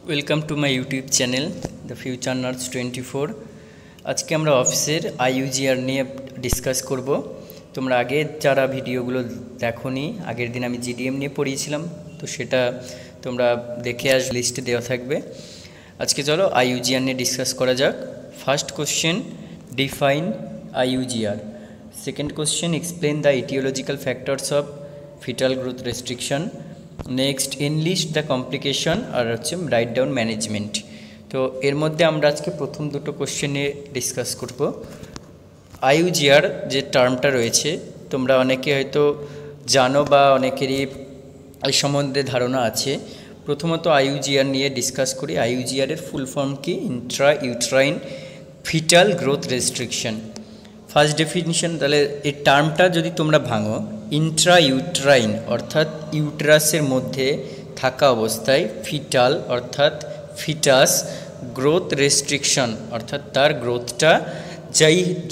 Welcome to my YouTube channel the future nurse 24। আজকে আমরা অফিসের আইইউজিআর নিয়ে ডিসকাস করব। তোমরা আগে যারা ভিডিওগুলো দেখোনি, আগের দিন আমি জিডিএম নিয়ে পড়িয়েছিলাম, তো সেটা তোমরা দেখে লিস্টে দেওয়া থাকবে। আজকে চলো আইইউজিআর নিয়ে ডিসকাস করা যাক। First question, define IUGR. Second question, explain the etiological factors of fetal growth restriction. Next, enlist the complication, আর হচ্ছে রাইট ডাউন ম্যানেজমেন্ট। তো এর মধ্যে আমরা আজকে প্রথম দুটো কোশ্চেন নিয়ে ডিসকাস করব। আইইউজিআর যে টার্মটা রয়েছে, তোমরা অনেকে হয়তো জানো বা অনেকেরই এই সম্বন্ধে ধারণা আছে। প্রথমত আইইউজিআর নিয়ে ডিসকাস করি। আইইউজিআরের ফুল ফর্ম কি? Intra uterine fetal growth restriction. First definition, তাহলে এই টার্মটা যদি তোমরা ভাঙো, ইন্ট্রা ইউট্রাইন অর্থাৎ ইউটেরাসের মধ্যে থাকা অবস্থায়, ফিটাল অর্থাৎ ফিটাস, গ্রোথ রেস্ট্রিকশন অর্থাৎ তার গ্রোথটা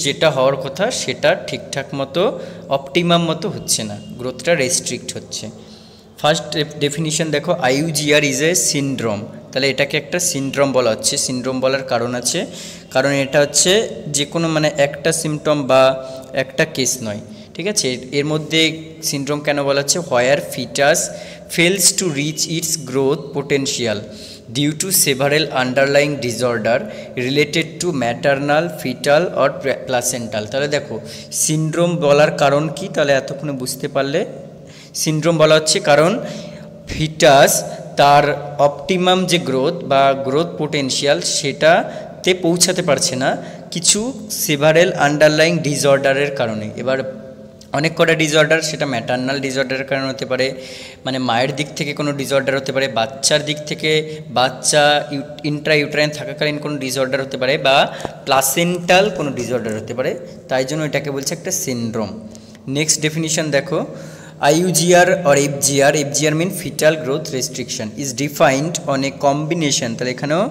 যেটা হওয়ার কথা সেটা ঠিকঠাক মতো অপটিমাম মতো হচ্ছে না, গ্রোথটা রেস্ট্রিক্ট হচ্ছে। ফার্স্ট ডেফিনিশন দেখো, আইইউজিআর ইজ এ সিনড্রোম। তাহলে এটাকে একটা সিনড্রোম বলা হচ্ছে। সিনড্রোম বলার কারণ আছে, কারণ এটা হচ্ছে যে কোনো একটা সিমটম বা একটা কেস নয়, ঠিক আছে। এর মধ্যে সিনড্রোম কেন বলা হচ্ছে? Where fetus fails to reach its growth potential due to several underlying disorder related to maternal, fetal or placental. তাহলে দেখো সিনড্রোম বলার কারণ কি, তাহলে এতক্ষণে বুঝতে পারলে। সিনড্রোম বলা হচ্ছে কারণ ফিটাস তার অপটিমাম যে গ্রোথ বা গ্রোথ পোটেনশিয়াল সেটাতে পৌঁছাতে পারছে না কিছু সেভারেল আন্ডারলাইং ডিসঅর্ডারের কারণে। এবার অনেক কটা ডিসঅর্ডার, সেটা ম্যাটারনাল ডিসঅর্ডারের কারণে হতে পারে, মানে মায়ের দিক থেকে কোনো ডিসঅর্ডার হতে পারে, বাচ্চার দিক থেকে বাচ্চা ইন্ট্রা ইউট্রাইন থাকাকালীন কোনো ডিসঅর্ডার হতে পারে, বা প্লাসেন্টাল কোনো ডিসঅর্ডার হতে পারে। তাই জন্য এটাকে বলছে একটা সিনড্রোম। নেক্সট ডেফিনিশন দেখো, IUGR or FGR, FGR mean fetal growth restriction is defined on a combination, তাহলে এখানেও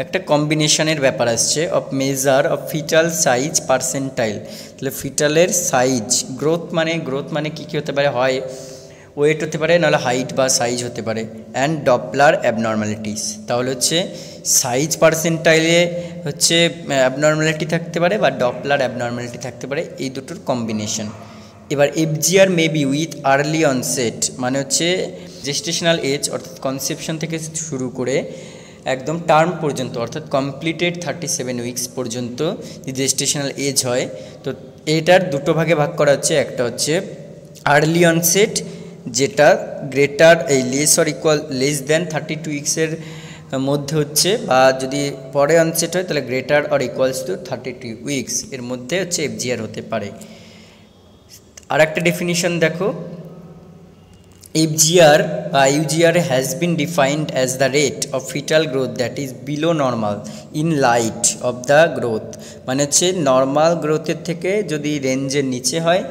একটা কম্বিনেশনের ব্যাপার আসছে, of measure of fetal size percentile. তাহলে ফিটালের সাইজ, গ্রোথ মানে কী কী হতে পারে? হয় ওয়েট হতে পারে, নাহলে হাইট বা সাইজ হতে পারে, অ্যান্ড ডপলার অ্যাবনর্মালিটিস। তাহলে হচ্ছে সাইজ পার্সেন্টাইলে হচ্ছে অ্যাবনর্মালিটি থাকতে পারে বা ডপলার অ্যাবনর্মালিটি থাকতে পারে, এই দুটোর কম্বিনেশন। এবার FGR may be with early onset, মানে হচ্ছে জেস্টেশনাল এজ অর্থাৎ কনসেপশন থেকে শুরু করে একদম টার্ম পর্যন্ত অর্থাৎ কমপ্লিটেড 37 উইকস পর্যন্ত যে জেস্টেশনাল এজ হয়, তো এটার দুটো ভাগে ভাগ করা হচ্ছে। একটা হচ্ছে আর্লি অনসেট, যেটা গ্রেটার লেস দ্যান 32 উইক্সের মধ্যে হচ্ছে, বা যদি পরে অনসেট হয় তাহলে greater or equals to 32 weeks এর মধ্যে হচ্ছে FGR হতে পারে। আর একটা ডেফিনিশন দেখো, FGR বা IUGR has been defined as the rate of fetal growth that is below normal in light off the growth, মানে হচ্ছে নর্মাল গ্রোথের থেকে যদি রেঞ্জের নিচে হয়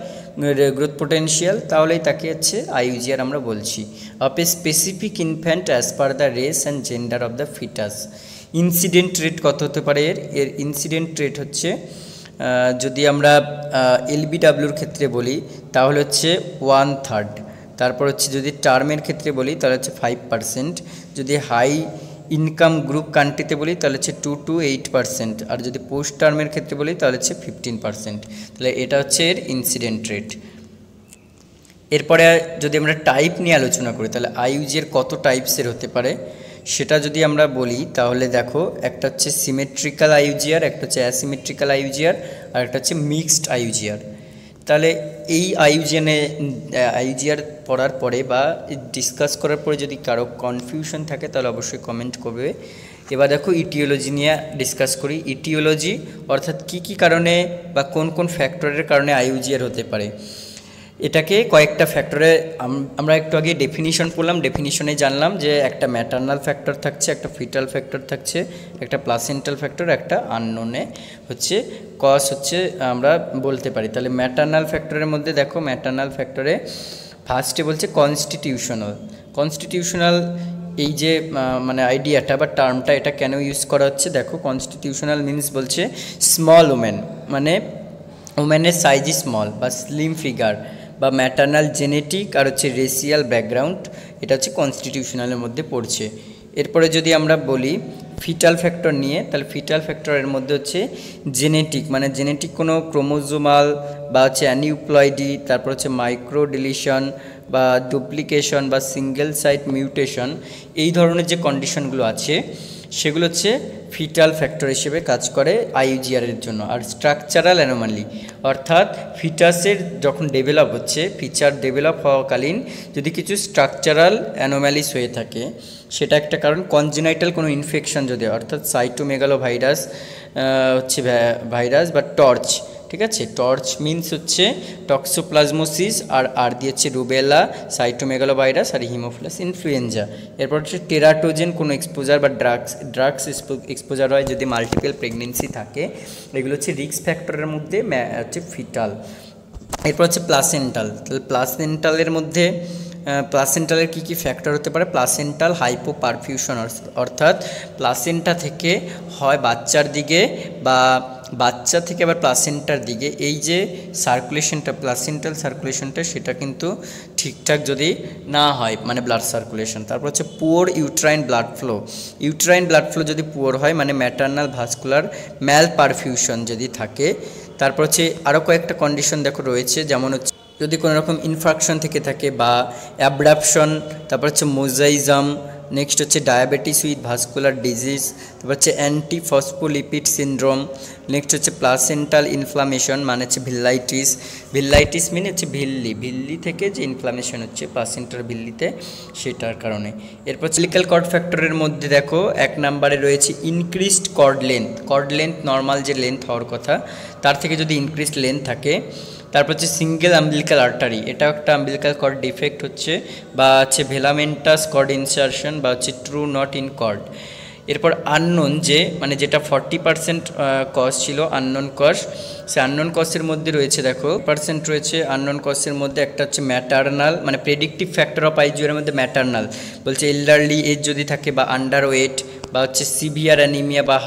গ্রোথ পোটেন্সিয়াল, তাহলেই তাকে হচ্ছে IUGR আমরা বলছি। Of a specific infant as per the race and gender of the foetus. Incident rate কত হতে পারে? এর ইনসিডেন্ট রেট হচ্ছে, যদি আমরা LBWর ক্ষেত্রে বলি তাহলে হচ্ছে 1/3। তারপর হচ্ছে যদি টার্মের ক্ষেত্রে বলি তাহলে হচ্ছে 5%। যদি হাই ইনকাম গ্রুপ কান্ট্রিতে বলি তাহলে হচ্ছে 2 to 8%। আর যদি পোস্ট টার্মের ক্ষেত্রে বলি তাহলে হচ্ছে 15%। তাহলে এটা হচ্ছে এর ইনসিডেন্ট রেট। এরপরে যদি আমরা টাইপ নিয়ে আলোচনা করি, তাহলে IUGR কত টাইপসের হতে পারে সেটা যদি আমরা বলি, তাহলে দেখো একটা হচ্ছে সিমেট্রিক্যাল IUGR, একটা হচ্ছে অ্যাসিমেট্রিক্যাল IUGR, আর একটা হচ্ছে মিক্সড IUGR। তাহলে এই IUGR পড়ার পরে বা ডিসকাস করার পরে যদি কারো কনফিউশন থাকে তাহলে অবশ্যই কমেন্ট করবে। এবার দেখো ইটিওলজি নিয়ে ডিসকাস করি। ইটিওলজি অর্থাৎ কী কারণে বা কোন কোন ফ্যাক্টরের কারণে IUGR হতে পারে, এটাকে কয়েকটা ফ্যাক্টরে আমরা একটু আগে ডেফিনিশন পড়লাম। ডেফিনিশনে জানলাম যে একটা ম্যাটারনাল ফ্যাক্টর থাকছে, একটা ফিটাল ফ্যাক্টর থাকছে, একটা প্লাসেন্টাল ফ্যাক্টর, একটা আননোনে হচ্ছে কজ হচ্ছে আমরা বলতে পারি। তাহলে ম্যাটারনাল ফ্যাক্টরের মধ্যে দেখো, ম্যাটারনাল ফ্যাক্টরে ফার্স্টে বলছে কনস্টিটিউশনাল। এই যে আইডিয়াটা বা টার্মটা, এটা কেন ইউজ করা হচ্ছে দেখো। কনস্টিটিউশনাল মিনস বলছে স্মল ওমেন, মানে ওমেনের সাইজ স্মল বা স্লিম ফিগার, বা ম্যাটারনাল জেনেটিক আর হচ্ছে রেসিয়াল ব্যাকগ্রাউন্ড, এটা হচ্ছে কনস্টিটিউশনালের মধ্যে পড়ছে। এরপরে যদি আমরা বলি ফিটাল ফ্যাক্টর নিয়ে, তাহলে ফিটাল ফ্যাক্টরের মধ্যে হচ্ছে জেনেটিক, মানে জেনেটিক কোনো ক্রোমোজোমাল বা হচ্ছে অ্যানিউপ্লয়েডি, তারপর হচ্ছে মাইক্রো ডিলিশন বা ডুপ্লিকেশন বা সিঙ্গেল সাইট মিউটেশন, এই ধরনের যে কন্ডিশনগুলো আছে সেগুলো হচ্ছে ফিটাল ফ্যাক্টর হিসেবে কাজ করে আইইউজিআরের জন্য। আর স্ট্রাকচারাল অ্যানোমালি অর্থাৎ ফিটাসের যখন ডেভেলপ হচ্ছে, ফিচার ডেভেলপ হওয়াকালীন যদি কিছু স্ট্রাকচারাল অ্যানোম্যালিস হয়ে থাকে, সেটা একটা কারণ। কনজেনাইটাল কোনো ইনফেকশন যদি, অর্থাৎ সাইটোমেগালো ভাইরাস হচ্ছে ভাইরাস বা টর্চ, ঠিক আছে, টর্চ মিনস হচ্ছে টক্সোপ্লাজমোসিস, আর দিয়ে হচ্ছে রুবেলা, সাইটোমেগালো ভাইরাস আর হিমোফিলাস ইনফ্লুয়েঞ্জা। এরপর হচ্ছে টেরাটোজেন কোনো এক্সপোজার বা ড্রাগস এক্সপোজার হয় যদি মাল্টিপল প্রেগনেন্সি থাকে, এগুলো হচ্ছে রিস্ক ফ্যাক্টরের মধ্যে হচ্ছে ফিটাল। এরপর হচ্ছে প্লাসেন্টাল। তাহলে প্লাসেন্টালের মধ্যে প্লাসেন্টালের কী কী ফ্যাক্টর হতে পারে? প্লাসেন্টাল হাইপোপারফিউশন, অর্থাৎ প্লাসেন্টা থেকে হয় বাচ্চার দিকে বা বাচ্চা থেকে আবার প্লাসেন্টার দিকে এই যে সার্কুলেশনটা, প্লাসেন্টাল সার্কুলেশনটা, সেটা কিন্তু ঠিকঠাক যদি না হয়, মানে ব্লাড সার্কুলেশন। তারপর হচ্ছে poor uterine blood flow, uterine blood flow যদি পুওর হয়, মানে ম্যাটার্নাল ভাস্কুলার ম্যাল পারফিউশন যদি থাকে। তারপর হচ্ছে আরও কয়েকটা কন্ডিশন দেখো রয়েছে, যেমন হচ্ছে যদি কোনো রকম ইনফ্রাকশন থেকে থাকে বা অ্যাব্রাপশন, তারপর হচ্ছে মোজাইজম, নেক্সট হচ্ছে ডায়াবেটিস উইথ ভাস্কুলার ডিজিজ, তারপর হচ্ছে অ্যান্টিফসফোলিপিড সিনড্রোম, নেক্সট হচ্ছে প্লাসেন্টাল ইনফ্লামেশন, মানে হচ্ছে ভিল্লাইটিস। ভিল্লাইটিস মিন হচ্ছে ভিল্লি থেকে যে ইনফ্লামেশন হচ্ছে প্লাসেন্টার ভিল্লিতে, সেটার কারণে। এরপর সিলিক্যাল কর্ড ফ্যাক্টরের মধ্যে দেখো 1 নম্বরে রয়েছে increased cord length. Cord length normal যে লেন্থ হওয়ার কথা তার থেকে যদি ইনক্রিজড লেন্থ থাকে। তারপর হচ্ছে সিঙ্গেল আম্বিলিক্যাল আর্টারি, এটাও একটা আম্বিলিক্যাল কর্ড ডিফেক্ট হচ্ছে, বা হচ্ছে ভেলামেন্টাস কর্ড ইনসারশন, বা হচ্ছে ট্রু নট ইন কর্ড। এরপর আননোন, যে মানে যেটা 40% কজ ছিল আননোন কজ, সে আননোন কজের মধ্যে রয়েছে দেখো % রয়েছে আননোন কজের মধ্যে। একটা হচ্ছে ম্যাটার্নাল, মানে প্রেডিক্টিভ ফ্যাক্টর অফ আইজিওর মধ্যে ম্যাটার্নাল বলছে এল্ডারলি এজ যদি থাকে, বা আন্ডার ওয়েট, বা হচ্ছে সিভিয়ার অ্যানিমিয়া বা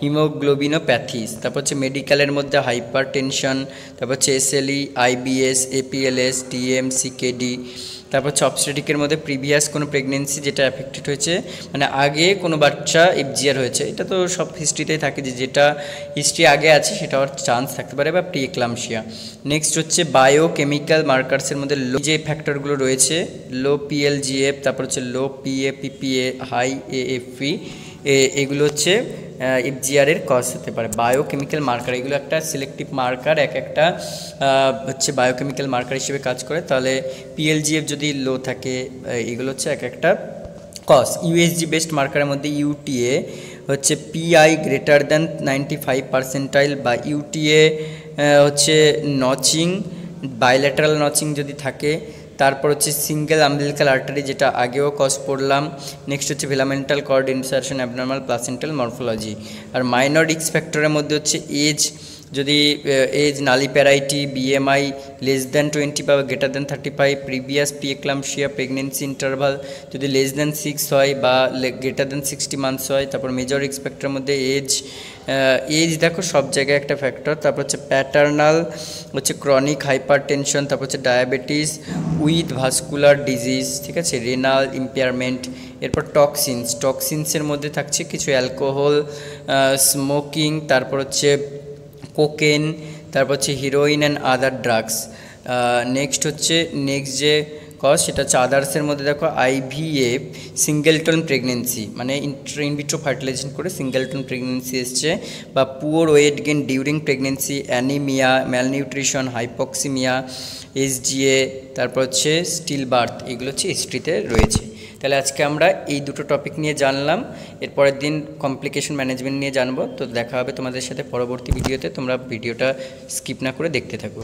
হিমোগ্লোবিনোপ্যাথিস। তারপর হচ্ছে মেডিকেলের মধ্যে হাইপার টেনশন, তারপর হচ্ছে এসএলই, আইবিএস, এপিএলএস, টিএম, সিকেডি। তারপর হচ্ছে অবস্টেট্রিকের মধ্যে প্রিভিয়াস কোনো প্রেগনেন্সি যেটা অ্যাফেক্টেড হয়েছে, মানে আগে কোনো বাচ্চা এফজিআর হয়েছে, এটা তো সব হিস্ট্রিতেই থাকে যে যেটা হিস্ট্রি আগে আছে সেটা হওয়ার চান্স থাকতে পারে, বা প্রিএক্লামশিয়া। নেক্সট হচ্ছে বায়োকেমিক্যাল মার্কার্সের মধ্যে লো যে ফ্যাক্টরগুলো রয়েছে, লো পিএলজিএফ, তারপর হচ্ছে লো পিএপিপিএ, হাই এএফপি, এগুলো হচ্ছে এফজিআরের কজ হতে পারে। বায়োকেমিক্যাল মার্কার, এগুলো একটা সিলেক্টিভ মার্কার, একটা হচ্ছে বায়োকেমিক্যাল মার্কার হিসেবে কাজ করে। তাহলে পিএলজিএফ যদি লো থাকে, এগুলো হচ্ছে একটা কজ। ইউএসজি বেসড মার্কারের মধ্যে ইউটিএ হচ্ছে পিআই গ্রেটার দ্যান 95%, বা ইউটিএ হচ্ছে নচিং, বাইল্যাটারাল নচিং যদি থাকে। তারপর হচ্ছে সিঙ্গেল আম্বিলিক্যাল আর্টারি, যেটা আগেও কজ পড়লাম। নেক্সট হচ্ছে velamentous cord insertion, abnormal placental morphology. আর মাইনর রিস্ক ফ্যাক্টরের মধ্যে হচ্ছে এজ, যদি age, nulliparity, BMI less than 20 বা greater than 35, previous preeclampsia, pregnancy interval যদি লেস দ্যান 6 হয় বা গ্রেটার দ্যান 60 মান্থস হয়। তারপর মেজর রিস্ক ফ্যাক্টরের মধ্যে এজ দেখো সব জায়গায় একটা ফ্যাক্টর। তারপর হচ্ছে প্যাটার্নাল হচ্ছে ক্রনিক হাইপার টেনশন, তারপর হচ্ছে ডায়াবেটিস উইথ ভাস্কুলার ডিজিজ, ঠিক আছে, রেনাল ইম্পেয়ারমেন্ট। এরপর টক্সিনসের মধ্যে থাকছে কিছু অ্যালকোহল, স্মোকিং, তারপর হচ্ছে কোকেন, তারপর হচ্ছে heroin and other drugs. Next যে কজ সেটা হচ্ছে আদার্সের মধ্যে দেখো আইভিএফ, সিঙ্গেলটন প্রেগনেন্সি, মানে ইনভিট্রো ফার্টিলাইজেশন করে সিঙ্গেলটন প্রেগনেন্সি এসছে, বা poor weight gain during pregnancy, anaemia, malnutrition, hypoxaemia, SGA, তারপর হচ্ছে স্টিল বার্থ, এগুলো হচ্ছে হিস্ট্রিতে রয়েছে। তাহলে আজকে আমরা এই দুটো টপিক নিয়ে জানলাম, এরপরের দিন কমপ্লিকেশন ম্যানেজমেন্ট নিয়ে জানবো। তো দেখা হবে তোমাদের সাথে পরবর্তী ভিডিওতে, তোমরা ভিডিওটা স্কিপ না করে দেখতে থাকো।